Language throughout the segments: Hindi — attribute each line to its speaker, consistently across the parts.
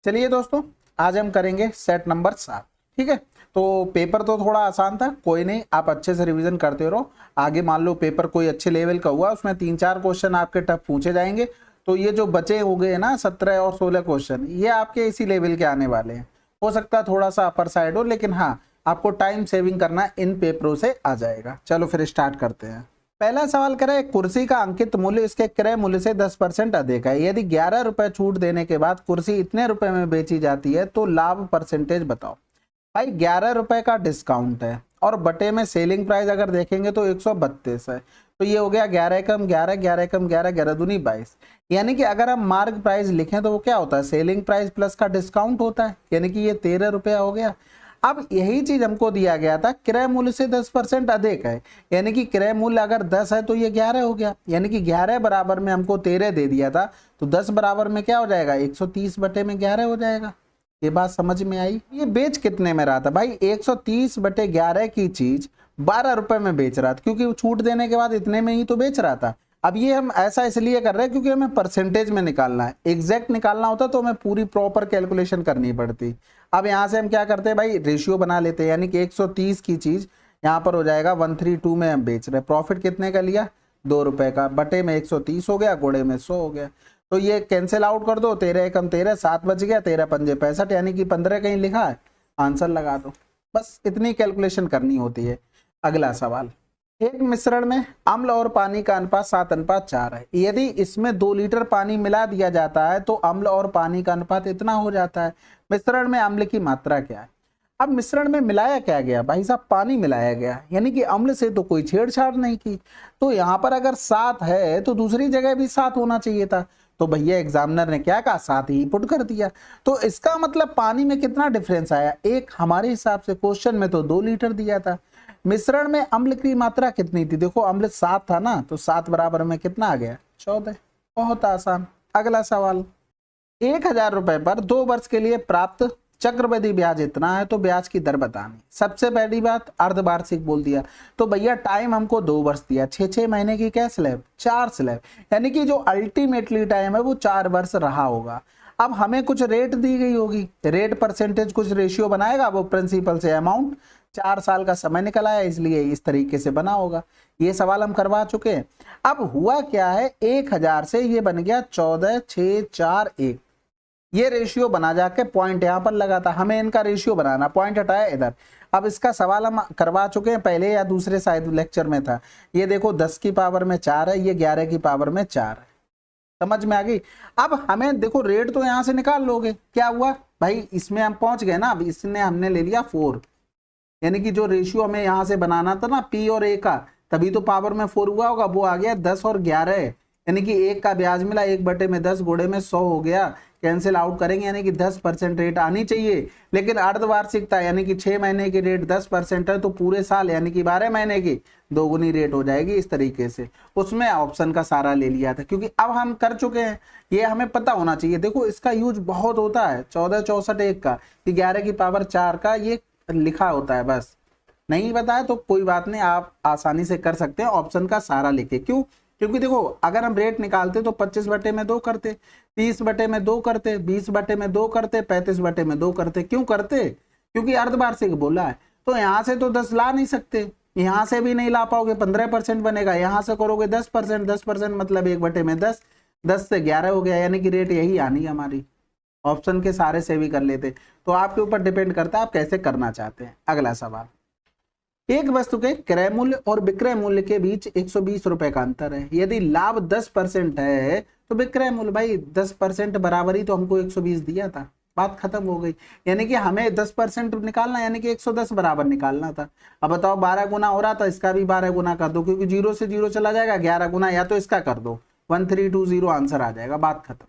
Speaker 1: चलिए दोस्तों, आज हम करेंगे सेट नंबर 7। ठीक है, तो पेपर तो थोड़ा आसान था, कोई नहीं, आप अच्छे से रिवीजन करते रहो। आगे मान लो पेपर कोई अच्छे लेवल का हुआ, उसमें 3-4 क्वेश्चन आपके टफ पूछे जाएंगे, तो ये जो बचे हो गए ना 17 और 16 क्वेश्चन, ये आपके इसी लेवल के आने वाले हैं। हो सकता है थोड़ा सा अपर साइड हो, लेकिन हाँ, आपको टाइम सेविंग करना इन पेपरों से आ जाएगा। चलो फिर स्टार्ट करते हैं। पहला सवाल करें, एक कुर्सी का अंकित मूल्य इसके क्रय मूल्य से 10% अधिक है। यदि 11 रुपए छूट देने के बाद कुर्सी इतने रुपए में बेची जाती है तो लाभ परसेंटेज बताओ। भाई 11 रुपए का डिस्काउंट है और बटे में सेलिंग प्राइस अगर देखेंगे तो 132 है, तो ये हो गया 11 कम 11, 11 कम 11, 11 दूनी 22। यानी कि अगर हम मार्क प्राइस लिखें तो वो क्या होता है, सेलिंग प्राइस प्लस का डिस्काउंट होता है, यानी कि ये 13 रुपया हो गया। अब यही चीज हमको दिया गया था, क्रय मूल्य से 10% अधिक है, यानी कि क्रय मूल्य अगर 10 है तो ये 11 हो गया, यानी कि 11 बराबर में हमको 13 दे दिया था, तो 10 बराबर में क्या हो जाएगा, 130 बटे में 11 हो जाएगा। ये बात समझ में आई। ये बेच कितने में रहा था भाई, 130 बटे 11 की चीज 12 रुपए में बेच रहा था, क्योंकि वो छूट देने के बाद इतने में ही तो बेच रहा था। अब ये हम ऐसा इसलिए कर रहे हैं क्योंकि हमें परसेंटेज में निकालना है, एग्जैक्ट निकालना होता तो हमें पूरी प्रॉपर कैलकुलेशन करनी पड़ती। अब यहाँ से हम क्या करते हैं भाई, रेशियो बना लेते हैं, यानी कि 130 की चीज यहाँ पर हो जाएगा 132 में हम बेच रहे हैं। प्रॉफिट कितने का लिया, 2 रुपए का, बटे में 130 हो गया, गुणे में 100 हो गया, तो ये कैंसिल आउट कर दो, 13 एकम 13, 7 बच गया, 13 पंजे 65, यानी कि 15 कहीं लिखा है, आंसर लगा दो। बस इतनी कैलकुलेशन करनी होती है। अगला सवाल, एक मिश्रण में अम्ल और पानी का अनुपात 7:4 है। यदि इसमें 2 लीटर पानी मिला दिया जाता है तो अम्ल और पानी का अनुपात इतना हो जाता है। मिश्रण में अम्ल की मात्रा क्या है। अब मिश्रण में मिलाया क्या गया भाई साहब, पानी मिलाया गया, यानी कि अम्ल से तो कोई छेड़छाड़ नहीं की, तो यहाँ पर अगर 7 है तो दूसरी जगह भी 7 होना चाहिए था, तो भैया एग्जामिनर ने क्या कहा, 7 ही पुट कर दिया। तो इसका मतलब पानी में कितना डिफरेंस आया, एक, हमारे हिसाब से क्वेश्चन में तो 2 लीटर दिया था। मिश्रण में अम्ल की मात्रा कितनी थी, देखो अम्ल 7 था ना, तो 7 बराबर में कितना आ गया, 14। बहुत आसान। अगला सवाल, 1000 रुपए पर 2 वर्ष के लिए प्राप्त चक्रवृद्धि ब्याज इतना है, तो ब्याज की दर बतानी। सबसे पहली बात, अर्धवार्षिक बोल दिया, तो भैया टाइम हमको 2 वर्ष दिया, 6-6 महीने की क्या स्लैब, 4 स्लैब, यानी कि जो अल्टीमेटली टाइम है वो 4 वर्ष रहा होगा। अब हमें कुछ रेट दी गई होगी, रेट परसेंटेज कुछ रेशियो बनाएगा वो प्रिंसिपल से अमाउंट, 4 साल का समय निकल आया, इसलिए इस तरीके से बना होगा। ये सवाल हम करवा चुके हैं। अब हुआ क्या है, 1000 से ये बन गया 14, 6, 4, 1, ये रेशियो बना, जाके पॉइंट यहां पर लगा था, हमें इनका रेशियो बनाना, पॉइंट हटाया इधर। अब इसका सवाल हम करवा चुके हैं पहले या दूसरे शायद लेक्चर में था। ये देखो 10 की पावर में 4 है, ये 11 की पावर में 4 है, समझ में आ गई। अब हमें देखो रेट तो यहां से निकाल लोगे, क्या हुआ भाई, इसमें हम पहुंच गए ना, अब इसने हमने ले लिया 4, यानी कि जो रेशियो हमें यहां से बनाना था ना पी और ए का, तभी तो पावर में 4 हुआ होगा, वो आ गया 10 और 11 है, यानी कि 1 का ब्याज मिला, 1 बटे में 10 गुणे में 100 हो गया, कैंसिल आउट करेंगे, यानी कि 10% रेट आनी चाहिए। लेकिन अर्धवार्षिकता यानी कि 6 महीने की रेट 10% है, तो पूरे साल यानी कि 12 महीने की 2 गुनी रेट हो जाएगी। इस तरीके से उसमें ऑप्शन का सारा ले लिया था, क्योंकि अब हम कर चुके हैं, ये हमें पता होना चाहिए। देखो इसका यूज बहुत होता है, 14, 64, 1 का, 11 की पावर 4 का, ये लिखा होता है। बस नहीं बताया तो कोई बात नहीं, आप आसानी से कर सकते हैं ऑप्शन का सारा लिखे। क्यों, क्योंकि देखो अगर हम रेट निकालते तो 25 बटे में 2 करते, 30 बटे में 2 करते, 20 बटे में 2 करते, 35 बटे में 2 करते। क्यों करते, क्योंकि अर्धवार्षिक बोला है, तो यहां से तो 10 ला नहीं सकते, यहां से भी नहीं ला पाओगे, 15% बनेगा, यहां से करोगे 10%, 10% मतलब 1 बटे में 10, 10 से 11 हो गया, यानी कि रेट यही आनी है हमारी। ऑप्शन के सारे से भी कर लेते, तो आपके ऊपर डिपेंड करता है आप कैसे करना चाहते हैं। अगला सवाल, एक वस्तु के क्रय मूल्य और विक्रय मूल्य के बीच 120 रुपए का अंतर है। यदि लाभ 10% है तो विक्रय मूल्य, भाई 10% बराबर ही तो हमको 120 दिया था, बात खत्म हो गई। यानी कि हमें 10% निकालना, यानी कि 110 बराबर निकालना था। अब बताओ 12 गुना हो रहा था, इसका भी 12 गुना कर दो, क्योंकि 0 से 0 चला जाएगा, 11 गुना या तो इसका कर दो, 1320 आंसर आ जाएगा, बात खत्म।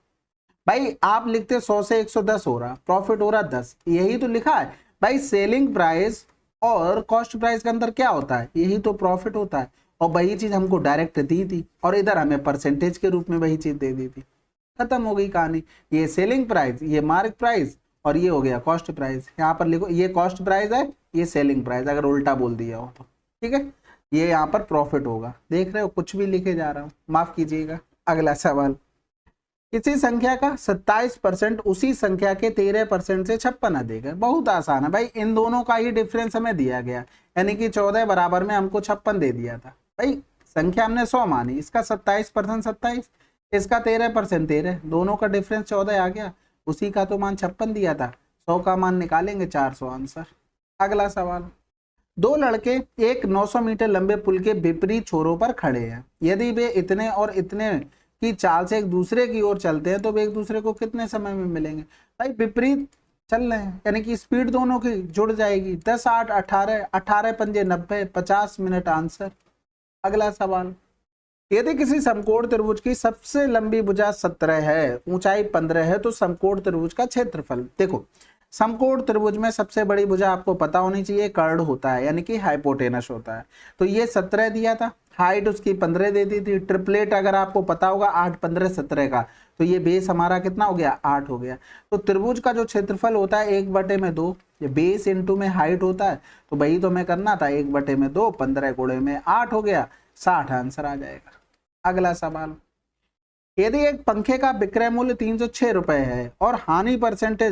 Speaker 1: भाई आप लिखते 100 से 110 हो रहा, प्रॉफिट हो रहा 10, यही तो लिखा है भाई। सेलिंग प्राइस और कॉस्ट प्राइस का अंदर क्या होता है, यही तो प्रॉफिट होता है, और वही चीज हमको डायरेक्ट दी थी, और इधर हमें परसेंटेज के रूप में वही चीज दे दी थी, खत्म हो गई कहानी। ये सेलिंग प्राइस, ये मार्क प्राइस, और ये हो गया कॉस्ट प्राइस। यहाँ पर लिखो ये कॉस्ट प्राइस है, ये सेलिंग प्राइस, अगर उल्टा बोल दिया हो तो ठीक है। ये यहाँ पर प्रॉफिट होगा, देख रहे हो कुछ भी लिखे जा रहा हूँ, माफ कीजिएगा। अगला सवाल, किसी संख्या का 27% उसी संख्या के 13% से 56 अधिक है। बहुत आसान है भाई, इन दोनों का ही डिफरेंस हमें दिया गया, यानी कि 14 बराबर में हमको 56 दे दिया था भाई। संख्या हमने 100 मानी, इसका 27% 27, इसका 13% 13, दोनों का डिफरेंस 14 आ गया, उसी का तो मान 56 दिया था। 100 का मान निकालेंगे 400 आंसर। अगला सवाल, दो लड़के एक 900 मीटर लंबे पुल के विपरीत छोरों पर खड़े हैं। यदि वे इतने और इतने की चाल से एक दूसरे की ओर चलते हैं तो वे एक दूसरे को कितने समय में मिलेंगे। भाई विपरीत चल रहे हैं, यानी कि स्पीड दोनों की जुड़ जाएगी। 10 8 18, 18 पंजे 90, 50 मिनट आंसर। अगला सवाल, यदि किसी समकोण त्रिभुज की सबसे लंबी भुजा 17 है, ऊंचाई 15 है, तो समकोण त्रिभुज का क्षेत्रफल। देखो समकोण त्रिभुज में सबसे बड़ी भुजा आपको पता होनी चाहिए, कर्ण होता है, यानी कि हाइपोटेनस होता है। तो ये 17 दिया था, हाइट उसकी 15 दे दी थी। ट्रिपलेट अगर आपको पता होगा 8 15 17 का, तो ये बेस हमारा कितना हो गया, 8 हो गया। तो त्रिभुज का जो क्षेत्रफल होता है 1/2, ये बेस इंटू में हाइट होता है, तो वही तो हमें करना था, 1/2, 15 गुणे में 8 हो गया, 60 आंसर आ जाएगा। अगला सवाल, यदि एक पंखे का विक्रय मूल्य 306 रुपए है और हानि प्रतिशत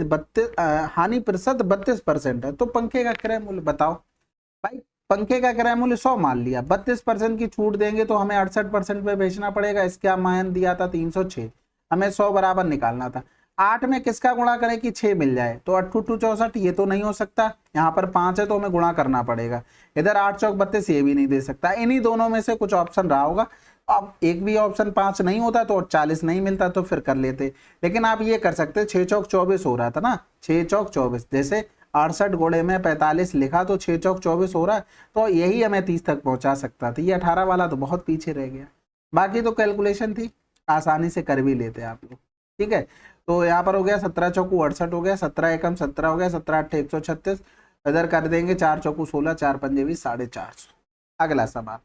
Speaker 1: 32% है, तो पंखे का क्रय मूल्य बताओ। भाई पंखे का क्रय मूल्य 100 मान लिया, 32% की छूट देंगे तो हमें 68% पे बेचना पड़ेगा। इसका मान दिया था 306, हमें 100 बराबर निकालना था। 8 में किसका गुणा करें कि 6 मिल जाए, तो 8 2 64, ये तो नहीं हो सकता। यहाँ पर 5 है तो हमें गुणा करना पड़ेगा। इधर 8 चौक 32, ये भी नहीं दे सकता। इन्हीं दोनों में से कुछ ऑप्शन रहा होगा। अब एक भी ऑप्शन 5 नहीं होता तो 40 नहीं मिलता, तो फिर कर लेते। लेकिन आप ये कर सकते, 6 चौक 24 हो रहा था ना, 6 चौक 24, जैसे 68 गुणे में 45 लिखा तो 6 चौक 24 हो रहा है, तो यही हमें 30 तक पहुंचा सकता था। ये 18 वाला तो बहुत पीछे रह गया। बाकी तो कैलकुलेशन थी, आसानी से कर भी लेते आप लोग। ठीक है, तो यहाँ पर हो गया 17 चौकू 68 हो गया, 17 एकम 17 हो गया, 17 8 136, इधर कर देंगे 4 चौकू 16, 4 पंजे 20, 450। अगला सवाल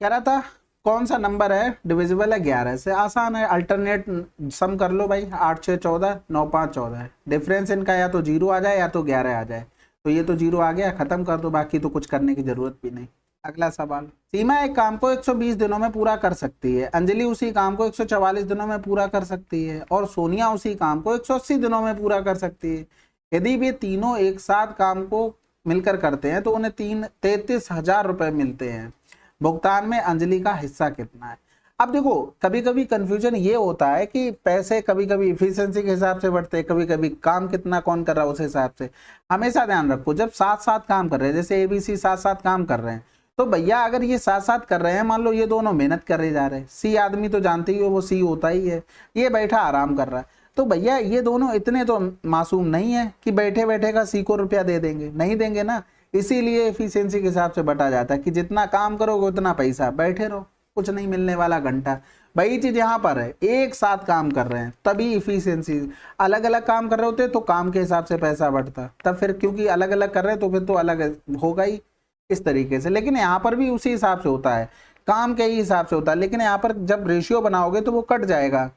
Speaker 1: कह रहा था कौन सा नंबर है डिविजिबल है 11 से। आसान है, अल्टरनेट सम कर लो भाई। 8 6 14, 9 5 14 है। डिफरेंस इनका या तो 0 आ जाए या तो 11 आ जाए, तो ये तो 0 आ गया, खत्म कर दो, बाकी तो कुछ करने की जरूरत भी नहीं। अगला सवाल, सीमा एक काम को 120 दिनों में पूरा कर सकती है, अंजलि उसी काम को 144 दिनों में पूरा कर सकती है, और सोनिया उसी काम को 180 दिनों में पूरा कर सकती है। यदि वे तीनों एक साथ काम को मिलकर करते हैं तो उन्हें 33,000 रुपए मिलते हैं। भुगतान में अंजलि का हिस्सा कितना है। अब देखो कभी कभी कंफ्यूजन ये होता है कि पैसे कभी कभी इफिशिएंसी के हिसाब से बढ़ते हैं, कभी कभी काम कितना कौन कर रहा है उस हिसाब से। हमेशा ध्यान रखो, जब साथ साथ काम कर रहे हैं, जैसे ABC साथ साथ काम कर रहे हैं, तो भैया अगर ये साथ साथ कर रहे हैं, मान लो ये दोनों मेहनत करे जा रहे हैं, C आदमी तो जानते ही हो वो C होता ही है, ये बैठा आराम कर रहा है, तो भैया ये दोनों इतने तो मासूम नहीं है कि बैठे बैठे का C को रुपया दे देंगे, नहीं देंगे ना। इसीलिए एफिशिएंसी के हिसाब से बटा जाता है कि जितना काम करोगे उतना पैसा, बैठे रहो कुछ नहीं मिलने वाला घंटा। वही चीज यहाँ पर है, एक साथ काम कर रहे हैं तभी इफिशिएंसी। अलग अलग काम कर रहे होते तो काम के हिसाब से पैसा बढ़ता, तब फिर क्योंकि अलग अलग कर रहे हैं तो फिर तो अलग होगा ही इस तरीके से। लेकिन यहाँ पर भी उसी हिसाब से होता है, काम के ही हिसाब से होता है, लेकिन यहाँ पर जब रेशियो बनाओगे तो वो कट जाएगा।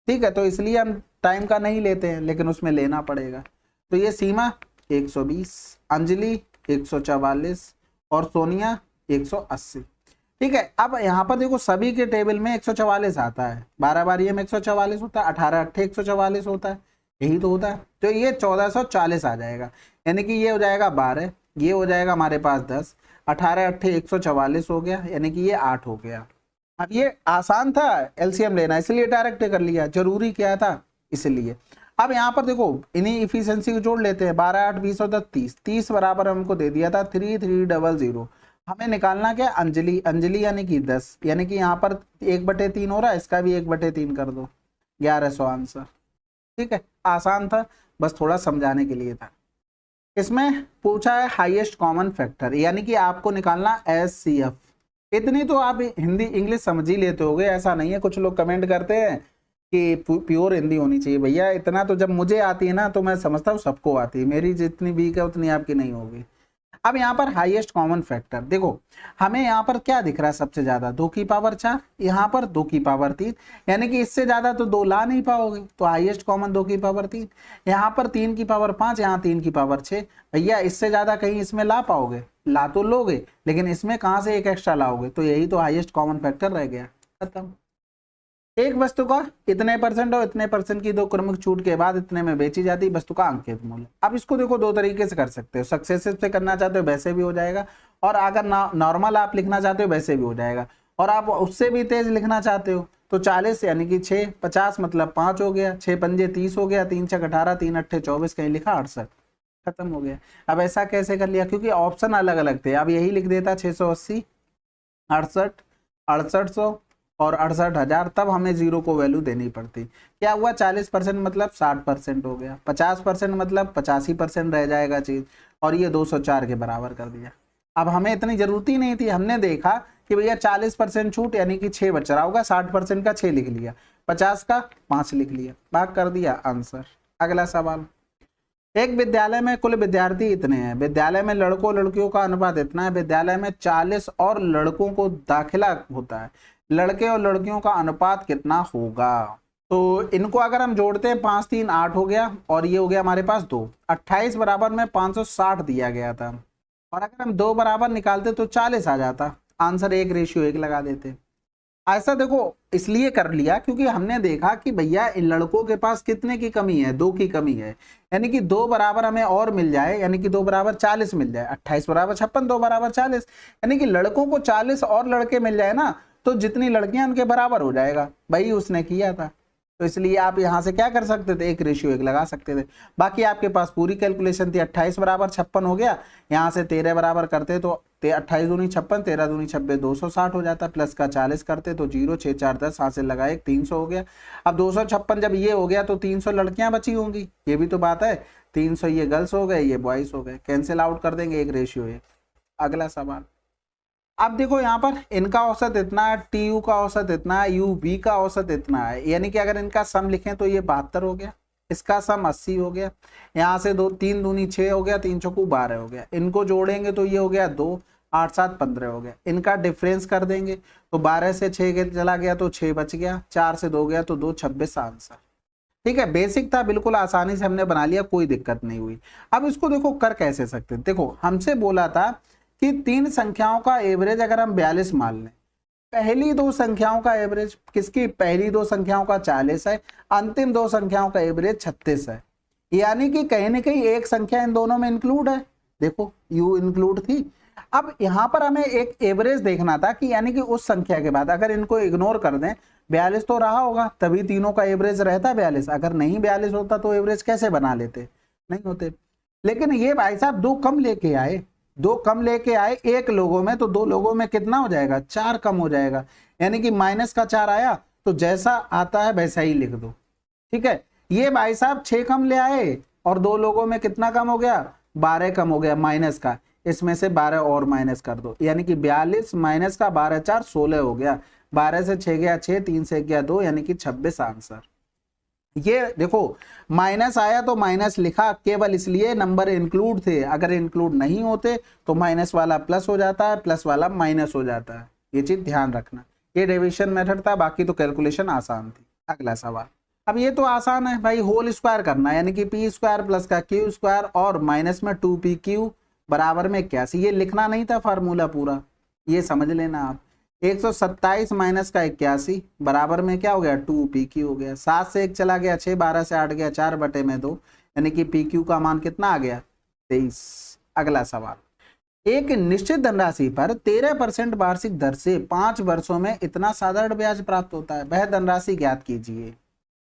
Speaker 1: ठीक है, तो इसलिए हम टाइम का नहीं लेते हैं, लेकिन उसमें लेना पड़ेगा। तो ये सीमा 120, अंजलि 144 और सोनिया 180। ठीक है, अब यहाँ पर देखो सभी के टेबल में 144 आता है, 12 बार में 144 होता है, 18 8 144 होता है, यही तो होता है। तो ये 1440 आ जाएगा, यानी कि ये हो जाएगा 12, ये हो जाएगा हमारे पास 10, 18 8 144 हो गया, यानी कि ये 8 हो गया। अब ये आसान था एलसीएम लेना, इसलिए डायरेक्ट कर लिया, जरूरी क्या था इसलिए। अब यहाँ पर देखो इन्हीं इफिशिएंसी को जोड़ लेते हैं, 12 8 20 और 30, 30 बराबर हमको दे दिया था 3300। हमें निकालना क्या, अंजलि, अंजलि यानी कि 10, यानी कि यहाँ पर 1/3 हो रहा है, इसका भी 1/3 कर दो, 1100 आंसर। ठीक है, आसान था, बस थोड़ा समझाने के लिए था। इसमें पूछा है हाईएस्ट कॉमन फैक्टर, यानी कि आपको निकालना HCF। इतनी तो आप हिंदी इंग्लिश समझ ही लेते होगे, ऐसा नहीं है। कुछ लोग कमेंट करते हैं कि प्योर हिंदी होनी चाहिए, भैया इतना तो जब मुझे आती है ना तो मैं समझता हूँ सबको आती है, मेरी जितनी वीक है उतनी आपकी नहीं होगी। अब यहाँ पर हाईएस्ट कॉमन फैक्टर देखो, हमें यहाँ पर क्या दिख रहा है सबसे ज्यादा, 2 की पावर 4, यहाँ पर 2 की पावर 3, यानी कि इससे ज्यादा तो 2 ला नहीं पाओगे, तो हाईएस्ट कॉमन 2 की पावर 3। यहाँ पर 3 की पावर 5, यहाँ 3 की पावर 6, भैया इससे ज्यादा कहीं इसमें ला पाओगे, ला तो लोगे, लेकिन इसमें कहाँ से एक एक्स्ट्रा लाओगे, तो यही तो हाईएस्ट कॉमन फैक्टर रह गया, खत्म। एक वस्तु का इतने परसेंट और इतने परसेंट की दो क्रमिक छूट के बाद इतने में बेची जाती है वस्तु का अंकित मूल्य। अब इसको देखो दो तरीके से कर सकते हो, सक्सेसिव से करना चाहते हो वैसे भी हो जाएगा, और अगर नॉर्मल आप लिखना चाहते हो वैसे भी हो जाएगा, और आप उससे भी तेज लिखना चाहते हो तो 40 यानी कि 6, 50 मतलब 5 हो गया, 6 पंजे 30 हो गया, 3 छक 18, 3 अट्ठे 24, कहीं लिखा 68, खत्म हो गया। अब ऐसा कैसे कर लिया, क्योंकि ऑप्शन अलग अलग थे। अब यही लिख देता 680, 68, 6800 और 68,000, तब हमें जीरो को वैल्यू देनी पड़ती। क्या हुआ, 40% मतलब 60% हो गया, 50% मतलब 85% रह जाएगा चीज, और ये 204 के बराबर कर दिया। अब हमें इतनी जरूरत ही नहीं थी, हमने देखा कि भैया 40% छूट यानी कि 6 बच रहा होगा, 60% का 6 लिख लिया, 50 का 5 लिख लिया, भाग कर दिया, आंसर। अगला सवाल, एक विद्यालय में कुल विद्यार्थी इतने हैं, विद्यालय में लड़कों लड़कियों का अनुपात इतना है, विद्यालय में 40 और लड़कों को दाखिला होता है, लड़के और लड़कियों का अनुपात कितना होगा। तो इनको अगर हम जोड़ते हैं 5 3 8 हो गया, और ये हो गया हमारे पास 2, 28 बराबर में 560 दिया गया था, और अगर हम 2 बराबर निकालते तो 40 आ जाता, आंसर 1:1 लगा देते। ऐसा देखो इसलिए कर लिया क्योंकि हमने देखा कि भैया इन लड़कों के पास कितने की कमी है, 2 की कमी है, यानी कि 2 बराबर हमें और मिल जाए, यानी कि 2 बराबर 40 मिल जाए, 28 बराबर 56, 2 बराबर 40, यानी कि लड़कों को 40 और लड़के मिल जाए ना, तो जितनी लड़कियां उनके बराबर हो जाएगा, भाई उसने किया था। तो इसलिए आप यहां से क्या कर सकते थे, 1:1 लगा सकते थे। बाकी आपके पास पूरी कैलकुलेशन थी, 28 बराबर 56 हो गया, यहाँ से 13 बराबर करते तो 28 दूनी 56, 13 दूनी 26, 260 हो जाता, प्लस का 40 करते तो 0, 6 4 10, हासिल लगाए 300 हो गया। अब 256 जब ये हो गया तो 300 लड़कियां बची होंगी, ये भी तो बात है, 300 ये गर्ल्स हो गए, ये बॉयज हो गए, कैंसिल आउट कर देंगे, 1:1। अगला सवाल, अब देखो यहाँ पर इनका औसत इतना है, टी यू का औसत इतना है, यू वी का औसत इतना है, यानी कि अगर इनका सम लिखें तो ये 72 हो गया, इसका सम 80 हो गया, यहाँ से 2 3 दूनी 6 हो गया, 3 चौकू 12 हो गया, इनको जोड़ेंगे तो ये हो गया 2, 8 7 15 हो गया, इनका डिफरेंस कर देंगे तो 12 से 6 चला गया तो 6 बच गया, 4 से 2 गया तो 2, 26 आंसर। ठीक है, बेसिक था, बिल्कुल आसानी से हमने बना लिया, कोई दिक्कत नहीं हुई। अब इसको देखो कर कैसे सकते हैं, देखो हमसे बोला था कि 3 संख्याओं का एवरेज अगर हम 42 मान लें, पहली 2 संख्याओं का एवरेज किसकी, पहली 2 संख्याओं का 40 है, अंतिम 2 संख्याओं का एवरेज 36 है, यानी कि कहीं ना कहीं एक संख्या इन दोनों में इंक्लूड है, देखो यू इंक्लूड थी। अब यहां पर हमें एक एवरेज देखना था कि यानी कि उस संख्या के बाद अगर इनको इग्नोर कर दें, 42 तो रहा होगा तभी तीनों का एवरेज रहता 42, अगर नहीं 42 होता तो एवरेज कैसे बना लेते, नहीं होते। लेकिन ये भाई साहब 2 कम लेके आए, 2 कम लेके आए एक लोगों में, तो 2 लोगों में कितना हो जाएगा, 4 कम हो जाएगा, यानी कि माइनस का 4 आया, तो जैसा आता है वैसा ही लिख दो। ठीक है, ये भाई साहब 6 कम ले आए और 2 लोगों में कितना कम हो गया, 12 कम हो गया माइनस का, इसमें से 12 और माइनस कर दो, यानी कि 42 माइनस का 12 4 16 हो गया, 12 से 6 गया 6, 3 से गया 2, यानी कि 26 आंसर। ये देखो माइनस आया तो माइनस लिखा केवल इसलिए नंबर इंक्लूड थे, अगर इंक्लूड नहीं होते तो माइनस वाला प्लस हो जाता है, प्लस वाला माइनस हो जाता है, ये चीज ध्यान रखना। ये डिवीजन मेथड था, बाकी तो कैलकुलेशन आसान थी। अगला सवाल, अब ये तो आसान है भाई, होल स्क्वायर करना है, यानी कि पी स्क्वायर प्लस का क्यू स्क्वायर और माइनस में 2pq बराबर में 81, ये लिखना नहीं था फार्मूला पूरा, ये समझ लेना आप। 127 माइनस का 81 बराबर में क्या हो गया, 2pq हो गया, 7 से 1 चला गया 6, 12 से 8 गया 4/2, यानी कि pq का मान कितना आ गया, 23। अगला सवाल, एक निश्चित धनराशि पर 13% वार्षिक दर से 5 वर्षों में इतना साधारण ब्याज प्राप्त होता है, वह धनराशि ज्ञात कीजिए।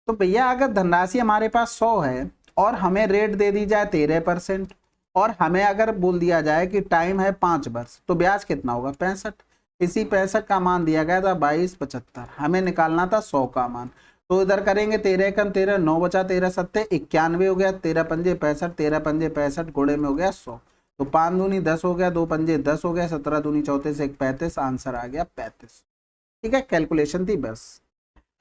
Speaker 1: तो भैया अगर धनराशि हमारे पास 100 है और हमें रेट दे दी जाए 13%, और हमें अगर बोल दिया जाए कि टाइम है 5 वर्ष, तो ब्याज कितना होगा, 65। इसी 65 का मान दिया गया था 2275, हमें निकालना था 100 का मान, तो इधर करेंगे 13 कम 13, 9 बचा, 13 सत्ते 91 हो गया, 13 पंजे 65, 13 पंजे 65 घोड़े में हो गया 100, तो 5 दूनी 10 हो गया, 2 पंजे 10 हो गया, 17 दूनी 34, 1 35, आंसर आ गया 35। ठीक है, कैलकुलेशन थी बस।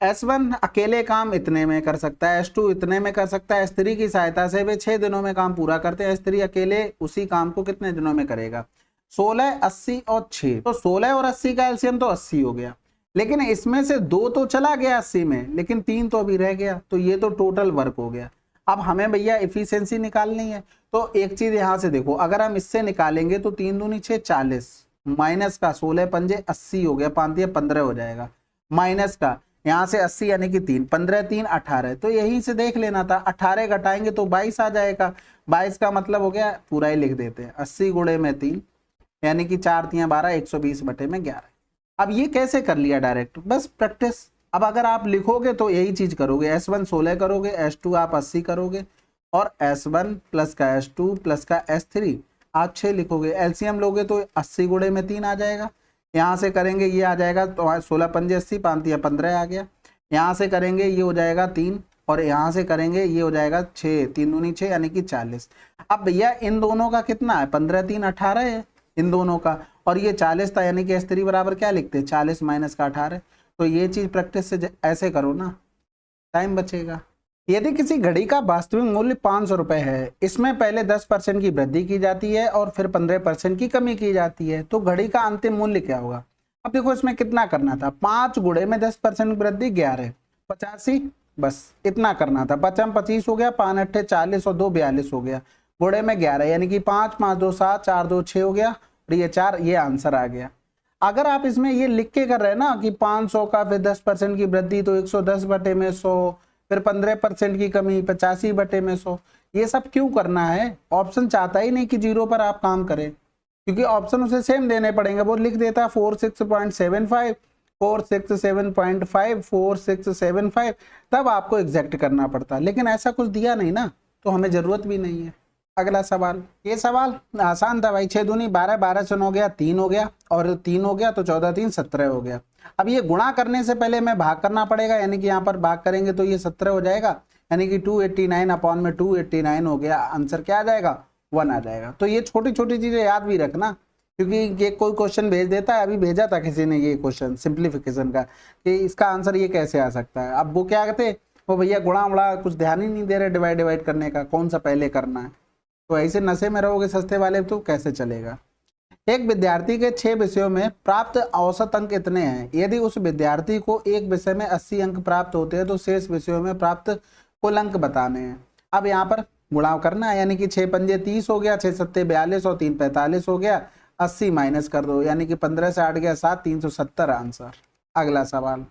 Speaker 1: S1 अकेले काम इतने में कर सकता है, S2 इतने में कर सकता है, S3 की सहायता से वे 6 दिनों में काम पूरा करते हैं, S3 अकेले उसी काम को कितने दिनों में करेगा, 16, 80 और 6, तो 16 और 80 का एलसीएम तो 80 हो गया, लेकिन इसमें से 2 तो चला गया 80 में, लेकिन 3 तो अभी रह गया, तो ये तो टोटल वर्क हो गया। अब हमें भैया एफिशिएंसी निकालनी है, तो एक चीज यहां से देखो, अगर हम इससे निकालेंगे तो 3 दूनी 6 40, माइनस का 16 पंजे 80 हो गया, 5 15 हो जाएगा, माइनस का यहाँ से 80 यानी कि 3, 15 3 18, तो यहीं से देख लेना था, 18 घटाएंगे तो 22 आ जाएगा। 22 का मतलब हो गया, पूरा ही लिख देते हैं, 80 गुणे में 3 यानी कि 4 3 12, 120 बटे में 11। अब ये कैसे कर लिया डायरेक्ट, बस प्रैक्टिस। अब अगर आप लिखोगे तो यही चीज करोगे, S1 16 करोगे, S2 आप 80 करोगे, और S1 प्लस का S2 प्लस का S3 आप 6 लिखोगे। एलसीएम लोगे तो 80 गुणे में 3 आ जाएगा। यहाँ से करेंगे ये आ जाएगा, तो 16 पंजे 80, 5 या 15 आ गया। यहाँ से करेंगे ये हो जाएगा 3, और यहाँ से करेंगे ये हो जाएगा 6, 3 दूनी 6 यानी कि 40। अब भैया इन दोनों का कितना है, 15 3 18 है इन दोनों का, और ये 40 था, यानी कि S3 बराबर क्या लिखते हैं, 40 माइनस का 18। तो ये चीज प्रैक्टिस से ऐसे करो ना, टाइम बचेगा। यदि किसी घड़ी का वास्तविक मूल्य 500 रुपए है, इसमें पहले 10% की वृद्धि की जाती है और फिर 15% की कमी की जाती है, तो घड़ी का अंतिम मूल्य क्या होगा। अब देखो इसमें कितना करना था, 5 गुणे में 10% वृद्धि 11, 85, बस इतना करना था। 5 25 हो गया, 5 8 40 और 2 42 हो गया, गुणे में 11 यानी कि 5 5 2 7, 4 2 6 हो गया, और ये 4, ये आंसर आ गया। अगर आप इसमें ये लिख के कर रहे हैं ना कि 500 का फिर 10% की वृद्धि तो 110 बटे में 100, फिर 15% की कमी 85 बटे में 100, ये सब क्यों करना है। ऑप्शन चाहता ही नहीं कि 0 पर आप काम करें, क्योंकि ऑप्शन उसे सेम देने पड़ेंगे। वो लिख देता 46.75, 467.5, 4675, तब आपको एग्जैक्ट करना पड़ता, लेकिन ऐसा कुछ दिया नहीं ना, तो हमें जरूरत भी नहीं है। अगला सवाल, ये सवाल आसान था भाई। 6 दूनी 12, 12 से 9 हो गया, 3 हो गया, और 3 हो गया तो 14 3 17 हो गया। अब ये गुणा करने से पहले मैं भाग करना पड़ेगा, यानी कि यहाँ पर भाग करेंगे तो ये 17 हो जाएगा, यानी कि 289 अपॉन में 289 हो गया। आंसर क्या आ जाएगा, 1 आ जाएगा। तो ये छोटी छोटी चीजें याद भी रखना, क्योंकि ये कोई क्वेश्चन भेज देता है, अभी भेजा था किसी ने ये क्वेश्चन सिंप्लीफिकेशन का, कि इसका आंसर ये कैसे आ सकता है। अब वो क्या कहते, वो भैया गुणा उड़ा कुछ ध्यान ही नहीं दे रहे, डिवाइड करने का कौन सा पहले करना है। तो ऐसे नशे में रहोगे सस्ते वाले तो कैसे चलेगा। एक विद्यार्थी के 6 विषयों में प्राप्त औसत अंक इतने हैं, यदि उस विद्यार्थी को एक विषय में 80 अंक प्राप्त होते हैं तो शेष विषयों में प्राप्त कुल अंक बताने हैं। अब यहाँ पर गुणा करना है, यानी कि 6 पंजे 30 हो गया, 6 सत्ते 42 और 3 45 हो गया, 80 माइनस कर दो, यानी कि 15 से 8 गया 7, 370 आंसर। अगला सवाल,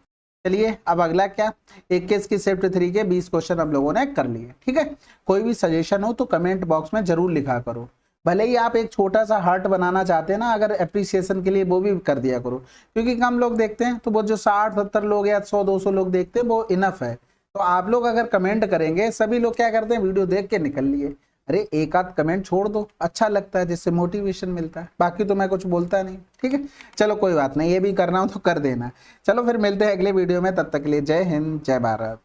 Speaker 1: चलिए अब अगला क्या, 21 की शिफ्ट 3 के 20 क्वेश्चन हम लोगों ने कर लिए। ठीक है, कोई भी सजेशन हो तो कमेंट बॉक्स में जरूर लिखा करो, भले ही आप एक छोटा सा हार्ट बनाना चाहते हैं ना, अगर एप्रिसिएशन के लिए वो भी कर दिया करो, क्योंकि कम लोग देखते हैं, तो वो जो 60 70 लोग या 100 200 लोग देखते हैं वो इनफ है। तो आप लोग अगर कमेंट करेंगे, सभी लोग क्या करते हैं, वीडियो देख के निकल लिए, अरे एक आध कमेंट छोड़ दो, अच्छा लगता है, जिससे मोटिवेशन मिलता है। बाकी तो मैं कुछ बोलता नहीं। ठीक है, चलो कोई बात नहीं, ये भी करना हो तो कर देना। चलो फिर मिलते हैं अगले वीडियो में, तब तक के लिए जय हिंद जय भारत।